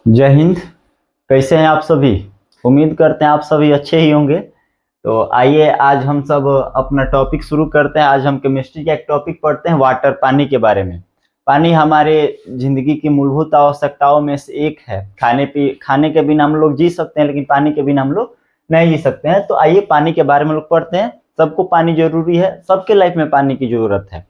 जय हिंद। कैसे हैं आप सभी? उम्मीद करते हैं आप सभी अच्छे ही होंगे। तो आइए आज हम सब अपना टॉपिक शुरू करते हैं। आज हम केमिस्ट्री का एक टॉपिक पढ़ते हैं, वाटर, पानी के बारे में। पानी हमारे जिंदगी की मूलभूत आवश्यकताओं में से एक है। खाने के बिना हम लोग जी सकते हैं, लेकिन पानी के बिना हम लोग नहीं जी सकते हैं। तो आइए पानी के बारे में लोग पढ़ते हैं। सबको पानी जरूरी है, सबके लाइफ में पानी की जरूरत है।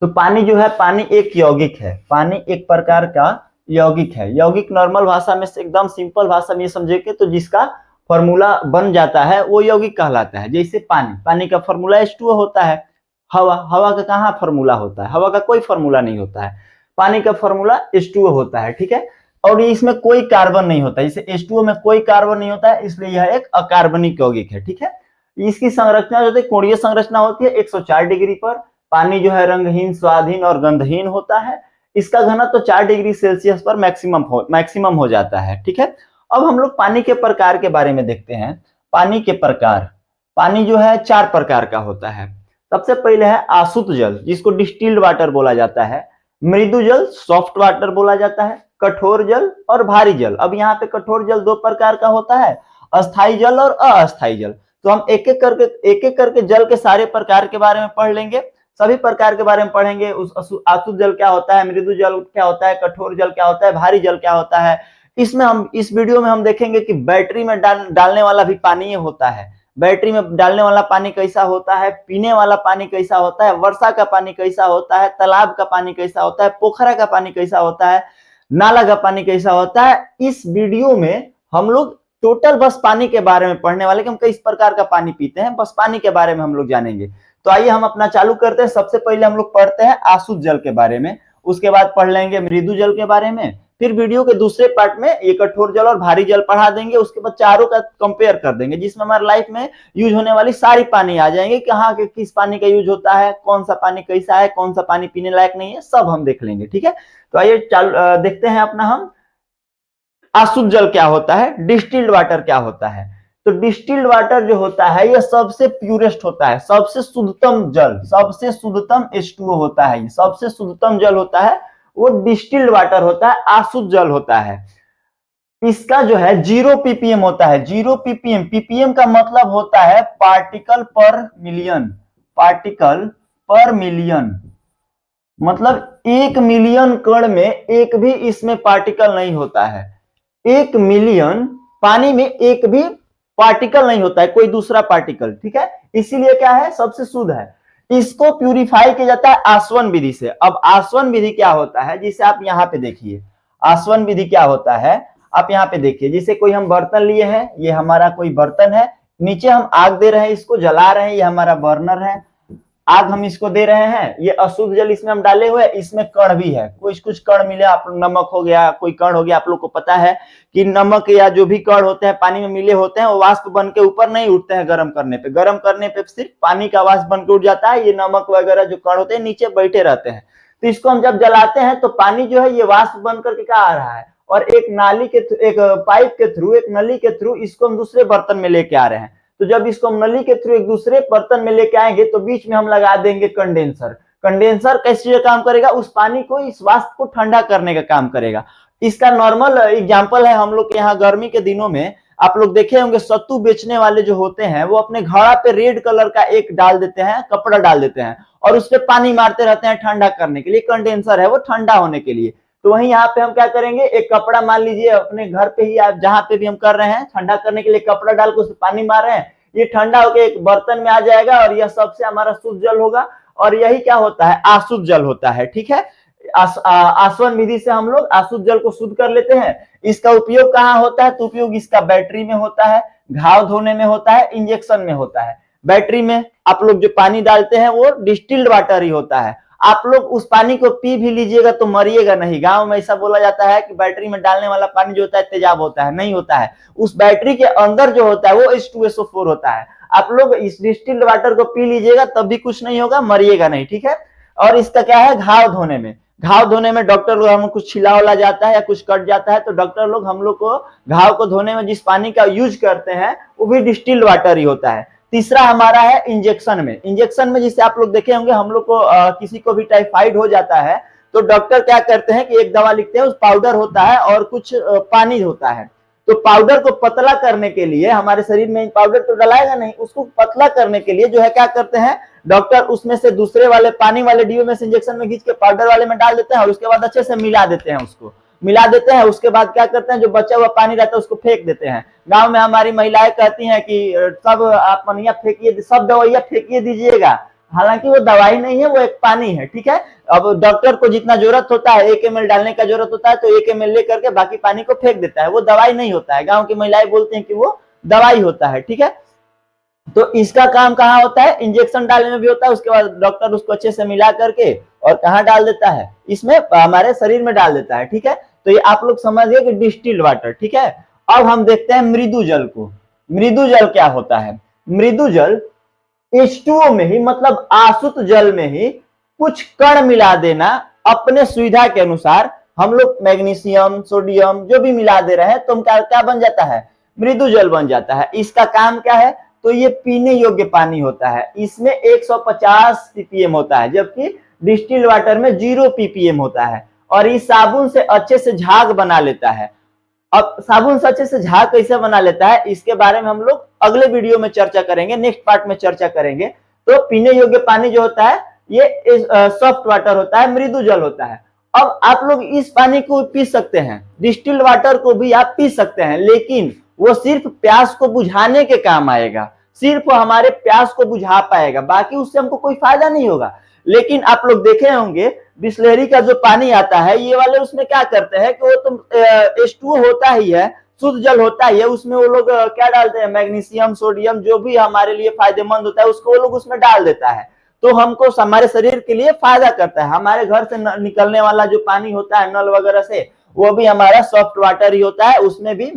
तो पानी जो है, पानी एक यौगिक है। पानी एक प्रकार का यौगिक है। यौगिक नॉर्मल भाषा में से एकदम सिंपल भाषा में समझेंगे तो जिसका फॉर्मूला बन जाता है वो यौगिक कहलाता है। जैसे पानी, पानी का फॉर्मूला H2O होता है। हवा, हवा का कहाँ फॉर्मूला होता है? हवा का कोई फॉर्मूला नहीं होता है। पानी का फॉर्मूला H2O होता है, ठीक है। और इसमें कोई कार्बन नहीं होता। जैसे H2O में कोई कार्बन नहीं होता है, इसलिए यह एक अकार्बनिक यौगिक है, ठीक है। इसकी संरचना जो है कोणीय संरचना होती है 104 डिग्री पर। पानी जो है रंगहीन, स्वादहीन और गंधहीन होता है। इसका घनत्व तो 4 डिग्री सेल्सियस पर मैक्सिमम हो जाता है, ठीक है। अब हम लोग पानी के प्रकार के बारे में देखते हैं। पानी के प्रकार, पानी जो है 4 प्रकार का होता है। सबसे पहले है आसुत जल, जिसको डिस्टिल्ड वाटर बोला जाता है। मृदु जल, सॉफ्ट वाटर बोला जाता है। कठोर जल और भारी जल। अब यहाँ पे कठोर जल 2 प्रकार का होता है, अस्थाई जल और अस्थाई जल। तो हम एक एक करके जल के सारे प्रकार के बारे में पढ़ लेंगे। सभी प्रकार के बारे में पढ़ेंगे। उस आसुत जल क्या होता है, मृदु जल क्या होता है, कठोर जल क्या होता है, भारी जल क्या होता है। इसमें हम इस वीडियो में हम देखेंगे कि बैटरी में डालने वाला भी पानी होता है। बैटरी में डालने वाला पानी कैसा होता है, पीने वाला पानी कैसा होता है, वर्षा का पानी कैसा होता है, तालाब का पानी कैसा होता है, पोखरा का पानी कैसा होता है, नाला का पानी कैसा होता है। इस वीडियो में हम लोग टोटल बस पानी के बारे में पढ़ने वाले कि हम किस प्रकार का पानी पीते हैं, बस पानी के बारे में हम लोग जानेंगे। तो आइए हम अपना चालू करते हैं। सबसे पहले हम लोग पढ़ते हैं आसुत जल के बारे में, उसके बाद पढ़ लेंगे मृदु जल के बारे में। फिर वीडियो के दूसरे पार्ट में ये कठोर जल और भारी जल पढ़ा देंगे। उसके बाद चारों का कंपेयर कर देंगे, जिसमें हमारे लाइफ में यूज होने वाली सारी पानी आ जाएंगे। कहाँ के किस पानी का यूज होता है, कौन सा पानी कैसा है, कौन सा पानी पीने लायक नहीं है, सब हम देख लेंगे, ठीक है। तो आइए देखते हैं अपना हम आसुत जल क्या होता है, डिस्टिल्ड वाटर क्या होता है। तो डिस्टिल्ड वाटर जो होता है यह सबसे प्यूरेस्ट होता है, सबसे शुद्धतम जल, सबसे शुद्धतम H2O होता है। सबसे शुद्धतम जल होता है वो डिस्टिल्ड वाटर होता है, आसुत जल होता है। इसका जो है 0 ppm होता है। 0 ppm, ppm का मतलब होता है पार्टिकल पर मिलियन। पार्टिकल पर मिलियन मतलब 1 मिलियन कण में एक भी इसमें पार्टिकल नहीं होता है। 1 मिलियन पानी में एक भी पार्टिकल नहीं होता है, कोई दूसरा पार्टिकल, ठीक है। इसीलिए क्या है, सबसे शुद्ध है। इसको प्यूरिफाई किया जाता है आसवन विधि से। अब आसवन विधि क्या होता है, जिसे आप यहाँ पे देखिए। आसवन विधि क्या होता है, आप यहाँ पे देखिए। जिसे कोई हम बर्तन लिए हैं, ये हमारा कोई बर्तन है, नीचे हम आग दे रहे हैं, इसको जला रहे हैं, ये हमारा बर्नर है। आग हम इसको दे रहे हैं, ये अशुद्ध जल इसमें हम डाले हुए, इसमें कण भी है, कुछ कुछ कण मिले। आप नमक हो गया, कोई कण हो गया। आप लोग को पता है कि नमक या जो भी कण होते हैं पानी में मिले होते हैं, वो वाष्प बन के ऊपर नहीं उठते हैं गर्म करने पे। गर्म करने पे सिर्फ पानी का वाष्प बन के उठ जाता है। ये नमक वगैरह जो कण होते हैं नीचे बैठे रहते हैं। तो इसको हम जब जलाते हैं तो पानी जो है ये वाष्प बन करके क्या आ रहा है, और एक नाली के एक पाइप के थ्रू, एक नली के थ्रू इसको हम दूसरे बर्तन में लेके आ रहे हैं। तो जब इसको हम नली के थ्रू एक दूसरे बर्तन में लेके आएंगे तो बीच में हम लगा देंगे कंडेंसर। कंडेंसर कैसे काम करेगा, उस पानी को, इस वाष्प को ठंडा करने का काम करेगा। इसका नॉर्मल एग्जांपल है, हम लोग के यहाँ गर्मी के दिनों में आप लोग देखे होंगे सत्तू बेचने वाले जो होते हैं वो अपने घड़ा पे रेड कलर का एक डाल देते हैं, कपड़ा डाल देते हैं, और उस पर पानी मारते रहते हैं ठंडा करने के लिए। कंडेंसर है वो ठंडा होने के लिए। तो वहीं यहाँ पे हम क्या करेंगे, एक कपड़ा मान लीजिए अपने घर पे ही, आप जहां पे भी हम कर रहे हैं ठंडा करने के लिए कपड़ा डाल के उसमें पानी मार रहे हैं, ये ठंडा होकर एक बर्तन में आ जाएगा और यह सबसे हमारा शुद्ध जल होगा। और यही क्या होता है, आसुत जल होता है, ठीक है। आसवन विधि से हम लोग आसुत जल को शुद्ध कर लेते हैं। इसका उपयोग कहाँ होता है, तो उपयोग इसका बैटरी में होता है, घाव धोने में होता है, इंजेक्शन में होता है। बैटरी में आप लोग जो पानी डालते हैं वो डिस्टिल्ड वाटर ही होता है। आप लोग उस पानी को पी भी लीजिएगा तो मरिएगा नहीं। गांव में ऐसा बोला जाता है कि बैटरी में डालने वाला पानी जो होता है तेजाब होता है, नहीं होता है। उस बैटरी के अंदर जो होता है वो H2SO4 होता है। आप लोग इस डिस्टिल्ड वाटर को पी लीजिएगा तब भी कुछ नहीं होगा, मरिएगा नहीं, ठीक है। और इसका क्या है, घाव धोने में, घाव धोने में डॉक्टर लोग, हम कुछ छिला उला जाता है या कुछ कट जाता है तो डॉक्टर लोग हम लोग को घाव को धोने में जिस पानी का यूज करते हैं वो भी डिस्टिल्ड वाटर ही होता है। तीसरा हमारा है इंजेक्शन में। इंजेक्शन में जिसे आप लोग देखे होंगे, हम लोग को किसी को भी टाइफाइड हो जाता है तो डॉक्टर क्या करते हैं कि एक दवा लिखते हैं, उस पाउडर होता है और कुछ पानी होता है। तो पाउडर को पतला करने के लिए, हमारे शरीर में पाउडर तो डलाएगा नहीं, उसको पतला करने के लिए जो है क्या करते हैं डॉक्टर, उसमें से दूसरे वाले पानी वाले डिब्बे में से इंजेक्शन में खींच के पाउडर वाले में डाल देते हैं और उसके बाद अच्छे से मिला देते हैं, उसको मिला देते हैं। उसके बाद क्या करते हैं, जो बचा हुआ पानी रहता है उसको फेंक देते हैं। गांव में हमारी महिलाएं कहती हैं कि सब आप पनिया फेंकिए, सब दवाइयां फेंकिए दीजिएगा, हालांकि वो दवाई नहीं है, वो एक पानी है, ठीक है। अब डॉक्टर को जितना जरूरत होता है 1 ml डालने का जरूरत होता है तो 1 ml ले करके बाकी पानी को फेंक देता है, वो दवाई नहीं होता है। गांव की महिलाएं बोलती हैं कि वो दवाई होता है, ठीक है। तो इसका काम कहाँ होता है, इंजेक्शन डालने में भी होता है, उसके बाद डॉक्टर उसको अच्छे से मिला करके और कहाँ डाल देता है, इसमें हमारे शरीर में डाल देता है, ठीक है। तो ये आप लोग समझिए कि डिस्टिल्ड वाटर, ठीक है। अब हम देखते हैं मृदु जल को। मृदु जल क्या होता है, मृदु जल H2O में ही, मतलब आसुत जल में ही कुछ कण मिला देना अपने सुविधा के अनुसार। हम लोग मैग्नीशियम सोडियम जो भी मिला दे रहे हैं तो क्या बन जाता है, मृदु जल बन जाता है। इसका काम क्या है, तो ये पीने योग्य पानी होता है, इसमें 150 ppm होता है, जबकि डिस्टिल्ड वाटर में 0 ppm होता है। और इस साबुन से अच्छे से झाग बना लेता है। अब साबुन से अच्छे से झाग कैसे बना लेता है, इसके बारे में हम लोग अगले वीडियो में चर्चा करेंगे, नेक्स्ट पार्ट में चर्चा करेंगे। तो पीने योग्य पानी जो होता है ये सॉफ्ट वाटर होता है, मृदु जल होता है। अब आप लोग इस पानी को पी सकते हैं, डिस्टिल्ड वाटर को भी आप पी सकते हैं, लेकिन वो सिर्फ प्यास को बुझाने के काम आएगा, सिर्फ हमारे प्यास को बुझा पाएगा, बाकी उससे हमको कोई फायदा नहीं होगा। लेकिन आप लोग देखे होंगे बिस्लेरी का जो पानी आता है, ये वाले उसमें क्या करते हैं कि वो तो H2O होता ही है, शुद्ध जल होता ही है, उसमें वो लोग क्या डालते हैं, मैग्नीशियम सोडियम जो भी हमारे लिए फायदेमंद होता है उसको वो लोग उसमें डाल देता है। तो हमको हमारे शरीर के लिए फायदा करता है। हमारे घर से निकलने वाला जो पानी होता है नल वगैरह से, वो भी हमारा सॉफ्ट वाटर ही होता है, उसमें भी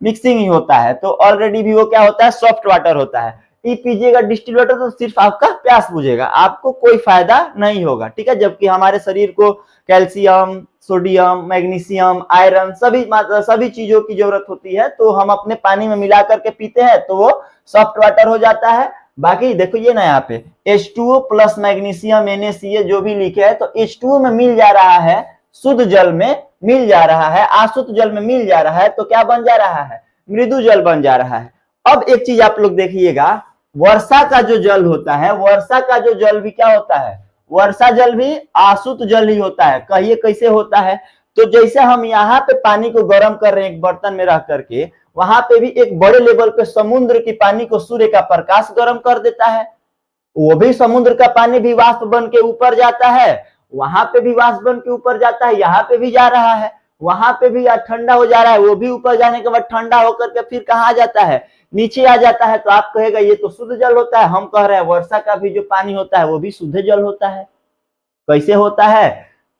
मिक्सिंग ही होता है, तो ऑलरेडी भी वो क्या होता है, सॉफ्ट वाटर होता है। ये पीजिएगा डिस्टिल्ड वाटर तो सिर्फ आपका प्यास बुझेगा, आपको कोई फायदा नहीं होगा, ठीक है। जबकि हमारे शरीर को कैल्शियम सोडियम मैग्नीशियम आयरन सभी चीजों की जरूरत होती है, तो हम अपने पानी में मिला करके पीते हैं तो वो सॉफ्ट वाटर हो जाता है। बाकी देखो ये ना यहाँ पे H2O प्लस मैग्नीशियम NaCl जो भी लिखे है, तो H2O में मिल जा रहा है, शुद्ध जल में मिल जा रहा है, आसुत जल में मिल जा रहा है, तो क्या बन जा रहा है, मृदु जल बन जा रहा है। अब एक चीज आप लोग देखिएगा, वर्षा का जो जल होता है, वर्षा का जो जल भी क्या होता है, वर्षा जल भी आसुत जल ही होता है। कहिए कैसे होता है, तो जैसे हम यहाँ पे पानी को गर्म कर रहे हैं एक बर्तन में रख करके, वहां पे भी एक बड़े लेवल पे समुद्र की पानी को सूर्य का प्रकाश गर्म कर देता है, वो भी समुद्र का पानी भी वाष्प बन के ऊपर जाता है, वहां पे भी वाष्प बन के ऊपर जाता है, यहाँ पे भी जा रहा है, वहां पे भी ठंडा हो जा रहा है, वो भी ऊपर जाने के बाद ठंडा होकर के फिर कहाँ जाता है, नीचे आ जाता है। तो आप कहेगा ये तो शुद्ध जल होता है, हम कह रहे हैं वर्षा का भी जो पानी होता है वो भी शुद्ध जल होता है। कैसे होता है,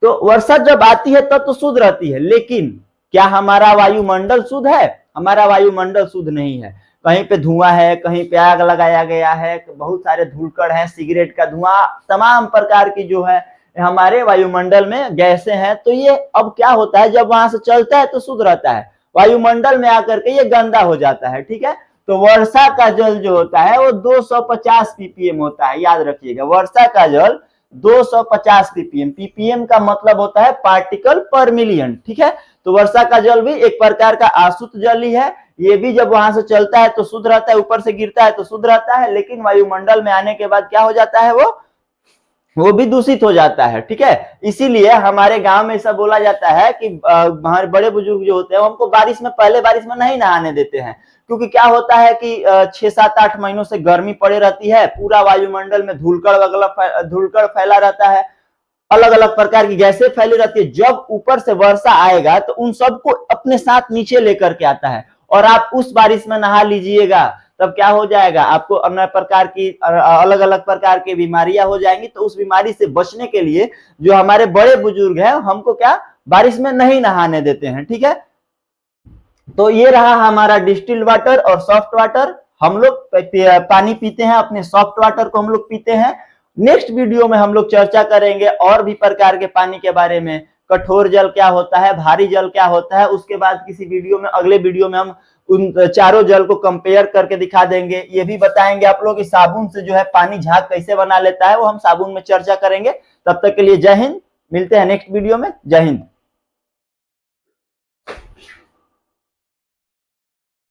तो वर्षा जब आती है तब तो शुद्ध रहती है, लेकिन क्या हमारा वायुमंडल शुद्ध है, हमारा वायुमंडल शुद्ध नहीं है। कहीं पे धुआं है, कहीं पे आग लगाया गया है, बहुत सारे धूलकण है, सिगरेट का धुआं, तमाम प्रकार की जो है हमारे वायुमंडल में गैसें हैं। तो ये अब क्या होता है, जब वहां से चलता है तो शुद्ध रहता है, वायुमंडल में आकर के ये गंदा हो जाता है, ठीक है। तो वर्षा का जल जो होता है वो 250 ppm होता है, याद रखिएगा, वर्षा का जल 250 ppm, ppm का मतलब होता है पार्टिकल पर मिलियन, ठीक है। तो वर्षा का जल भी एक प्रकार का आसुत जल ही है, ये भी जब वहां से चलता है तो शुद्ध रहता है, ऊपर से गिरता है तो शुद्ध रहता है, लेकिन वायुमंडल में आने के बाद क्या हो जाता है, वो भी दूषित हो जाता है, ठीक है। इसीलिए हमारे गांव में ऐसा बोला जाता है कि हमारे बड़े बुजुर्ग जो होते हैं हमको बारिश में, पहले बारिश में नहीं नहाने देते हैं, क्योंकि क्या होता है कि 6-7-8 महीनों से गर्मी पड़े रहती है, पूरा वायुमंडल में धूलकण फैला रहता है, अलग अलग प्रकार की गैसें फैली रहती है। जब ऊपर से वर्षा आएगा तो उन सबको अपने साथ नीचे लेकर के आता है, और आप उस बारिश में नहा लीजिएगा तब क्या हो जाएगा, आपको अन्य प्रकार की अलग अलग प्रकार की बीमारियां हो जाएंगी। तो उस बीमारी से बचने के लिए जो हमारे बड़े बुजुर्ग हैं हमको क्या बारिश में नहीं नहाने देते हैं, ठीक है। तो ये रहा हमारा डिस्टिल्ड वाटर और सॉफ्ट वाटर। हम लोग पानी पीते हैं, अपने सॉफ्ट वाटर को हम लोग पीते हैं। नेक्स्ट वीडियो में हम लोग चर्चा करेंगे और भी प्रकार के पानी के बारे में, कठोर जल क्या होता है, भारी जल क्या होता है। उसके बाद किसी वीडियो में, अगले वीडियो में हम उन चारों जल को कंपेयर करके दिखा देंगे। ये भी बताएंगे आप लोग कि साबुन से जो है पानी झाग कैसे बना लेता है, वो हम साबुन में चर्चा करेंगे। तब तक के लिए जय हिंद, मिलते हैं नेक्स्ट वीडियो में। जय हिंद।